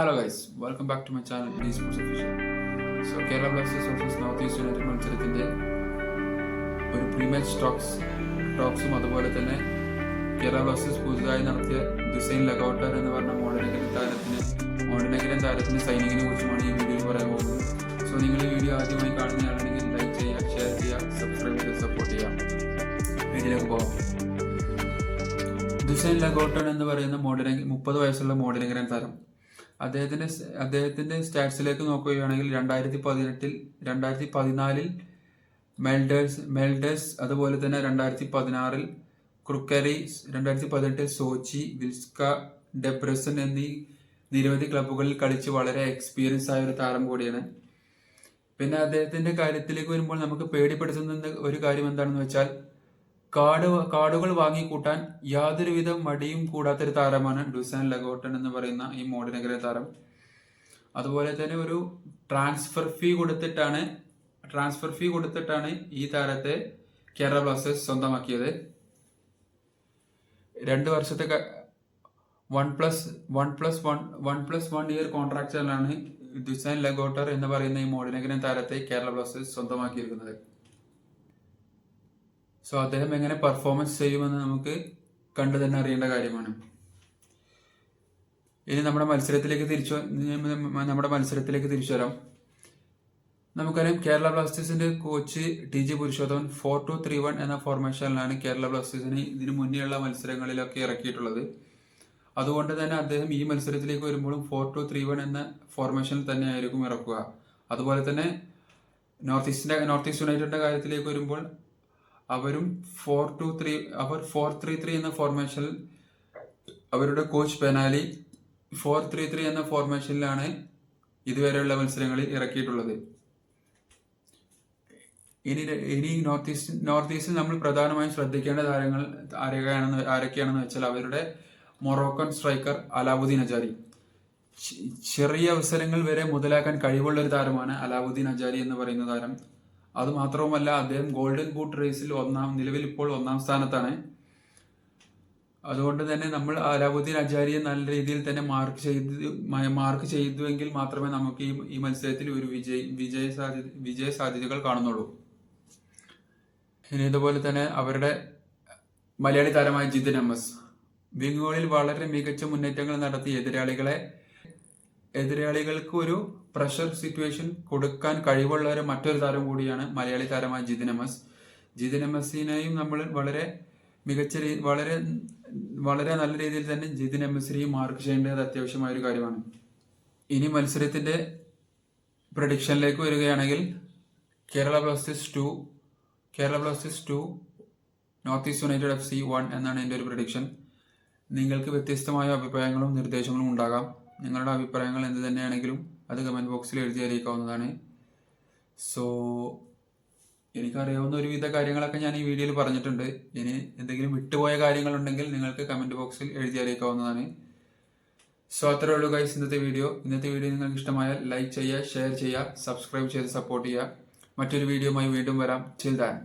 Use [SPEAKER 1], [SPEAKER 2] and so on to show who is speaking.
[SPEAKER 1] Hello guys, welcome back to my channel eSports Official. So Kerala Blasters vs North East United മത്സരത്തിന്റെ ഒരു പ്രീമാച്ച് ടോക്സും അതുപോലെ തന്നെ Kerala Blasters പുതുതായി നടത്തിയ ദുസൈൻ ലഗൌട്ടർ എന്ന് പറഞ്ഞ മോണ്ടനഗരൻ താരത്തിന്റെ സൈനിങ്ങിനെ കുറിച്ചുമാണ് ഈ വീഡിയോയിൽ പറയാൻ പോകുന്നത്. സോ നിങ്ങൾ ഈ വീഡിയോ ആദ്യമായി കാണുന്നതാണെങ്കിൽ ലൈക്ക് ചെയ്യുക, ഷെയർ ചെയ്യുക, സബ്സ്ക്രൈബ് ചെയ്ത് സപ്പോർട്ട് ചെയ്യുക. വീഡിയോയിലേക്ക് പോകാം. ദുസൈൻ ലഗൌട്ടർ എന്ന് പറയുന്ന 30 വയസ്സുള്ള മോണ്ടനഗരൻ താരം. അദ്ദേഹത്തിന്റെ സ്റ്റാറ്റ്സിലേക്ക് നോക്കുകയാണെങ്കിൽ 2014 മെൽഡേഴ്സ്, അതുപോലെ തന്നെ 2016 ക്രുക്കറി, 2018 സോച്ചി, വിൽസ്ക, ഡെബ്രസൻ എന്നീ നിരവധി ക്ലബ്ബുകളിൽ കളിച്ച് വളരെ എക്സ്പീരിയൻസ് ആയ ഒരു താരം കൂടിയാണ്. പിന്നെ അദ്ദേഹത്തിന്റെ കാര്യത്തിലേക്ക് വരുമ്പോൾ നമുക്ക് പേടിപ്പെടുത്തുന്ന ഒരു കാര്യം എന്താണെന്ന് വെച്ചാൽ കാർഡുകൾ വാങ്ങിക്കൂട്ടാൻ യാതൊരുവിധ മടിയും കൂടാത്തൊരു താരമാണ് ഡുസൈൻ ലഗൌട്ടർ എന്ന് പറയുന്ന ഈ മോണ്ടനഗരൻ താരം. അതുപോലെ തന്നെ ഒരു ട്രാൻസ്ഫർ ഫീ കൊടുത്തിട്ടാണ് ഈ താരത്തെ കേരള ബ്ലാസ്റ്റേഴ്സ് സ്വന്തമാക്കിയത്. 2 വർഷത്തെ 1+1 ഇയർ കോൺട്രാക്റ്റിലാണ് ദുസൈൻ ലഗൌട്ടർ എന്ന് പറയുന്ന ഈ മോണ്ടനഗരൻ താരത്തെ കേരള ബ്ലാസ്റ്റേഴ്സ് സ്വന്തമാക്കിയിരിക്കുന്നത്. സോ അദ്ദേഹം എങ്ങനെ പെർഫോമൻസ് ചെയ്യുമെന്ന് നമുക്ക് കണ്ടു തന്നെ അറിയേണ്ട കാര്യമാണ്. ഇനി നമ്മുടെ മത്സരത്തിലേക്ക് തിരിച്ചു വരാം. നമുക്കറിയാം, കേരള ബ്ലാസ്റ്റേഴ്സിന്റെ കോച്ച് TG പുരുഷോത്തമൻ 4-2-3-1 എന്ന ഫോർമേഷനിലാണ് കേരള ബ്ലാസ്റ്റേഴ്സിനെ ഇതിനു മുന്നേയുള്ള മത്സരങ്ങളിലൊക്കെ ഇറക്കിയിട്ടുള്ളത്. അതുകൊണ്ട് തന്നെ അദ്ദേഹം ഈ മത്സരത്തിലേക്ക് വരുമ്പോഴും 4-2-3-1 എന്ന ഫോർമേഷനിൽ തന്നെ ആയിരിക്കും ഇറക്കുക. അതുപോലെ തന്നെ നോർത്ത് ഈസ്റ്റ് യുണൈറ്റഡിന്റെ കാര്യത്തിലേക്ക് വരുമ്പോൾ അവരും 4-3-3 എന്ന ഫോർമേഷനിൽ അവരുടെ കോച്ച് പെനാലി 4-3-3 എന്ന ഫോർമേഷനിലാണ് ഇതുവരെയുള്ള മത്സരങ്ങളിൽ ഇറക്കിയിട്ടുള്ളത്. ഇനി നോർത്ത് ഈസ്റ്റിൽ നമ്മൾ പ്രധാനമായും ശ്രദ്ധിക്കേണ്ട താരങ്ങൾ ആരൊക്കെയാണെന്ന് വെച്ചാൽ അവരുടെ മൊറോക്കൻ സ്ട്രൈക്കർ അലാവുദ്ദീൻ അജാരി. ചെറിയ അവസരങ്ങൾ വരെ മുതലാക്കാൻ കഴിവുള്ള ഒരു താരമാണ് അലാവുദ്ദീൻ അജാരി എന്ന് പറയുന്ന താരം. അതുമാത്രവുമല്ല, അദ്ദേഹം ഗോൾഡൻ ബൂട്ട് റേസിൽ നിലവിൽ ഇപ്പോൾ 1-ാം സ്ഥാനത്താണ്. അതുകൊണ്ട് തന്നെ നമ്മൾ അലാവുദ്ദീൻ അജാരിയെ നല്ല രീതിയിൽ തന്നെ മാർക്ക് ചെയ്തുവെങ്കിൽ മാത്രമേ നമുക്ക് ഈ മത്സരത്തിൽ ഒരു വിജയ സാധ്യതകൾ കാണുന്നുള്ളൂ. ഇനി ഇതുപോലെ തന്നെ അവരുടെ മലയാളി താരമായ ജിതിൻ MS വിങ്ങുകളിൽ വളരെ മികച്ച മുന്നേറ്റങ്ങൾ നടത്തി എതിരാളികൾക്ക് ഒരു പ്രഷർ സിറ്റുവേഷൻ കൊടുക്കാൻ കഴിവുള്ള മറ്റൊരു താരം കൂടിയാണ് മലയാളി താരമായ ജിതിൻ MS-നെയും നമ്മൾ വളരെ നല്ല രീതിയിൽ തന്നെ ജിതിൻ MS-നെയും മാർക്ക് ചെയ്യേണ്ടത് അത്യാവശ്യമായ ഒരു കാര്യമാണ്. ഇനി മത്സരത്തിന്റെ പ്രഡിക്ഷനിലേക്ക് വരികയാണെങ്കിൽ Kerala Blasters 2 north east United FC 1 എന്നാണ് എൻ്റെ ഒരു പ്രഡിക്ഷൻ. നിങ്ങൾക്ക് വ്യത്യസ്തമായ അഭിപ്രായങ്ങളും നിർദ്ദേശങ്ങളും ഉണ്ടാകാം. നിങ്ങളുടെ അഭിപ്രായങ്ങൾ എന്ത് തന്നെയാണെങ്കിലും അത് കമൻറ്റ് ബോക്സിൽ എഴുതി അറിയിക്കാവുന്നതാണ്. സോ എനിക്കറിയാവുന്ന ഒരുവിധ കാര്യങ്ങളൊക്കെ ഞാൻ ഈ വീഡിയോയിൽ പറഞ്ഞിട്ടുണ്ട്. ഇനി എന്തെങ്കിലും വിട്ടുപോയ കാര്യങ്ങളുണ്ടെങ്കിൽ നിങ്ങൾക്ക് കമൻറ്റ് ബോക്സിൽ എഴുതി അറിയിക്കാവുന്നതാണ്. സോ അത്രേ ഉള്ളൂ ഗൈസ് ഇന്നത്തെ വീഡിയോ നിങ്ങൾക്ക് ഇഷ്ടമായാൽ ലൈക്ക് ചെയ്യുക, ഷെയർ ചെയ്യുക, സബ്സ്ക്രൈബ് ചെയ്ത് സപ്പോർട്ട് ചെയ്യുക. മറ്റൊരു വീഡിയോയുമായി വീണ്ടും വരാം. Till then.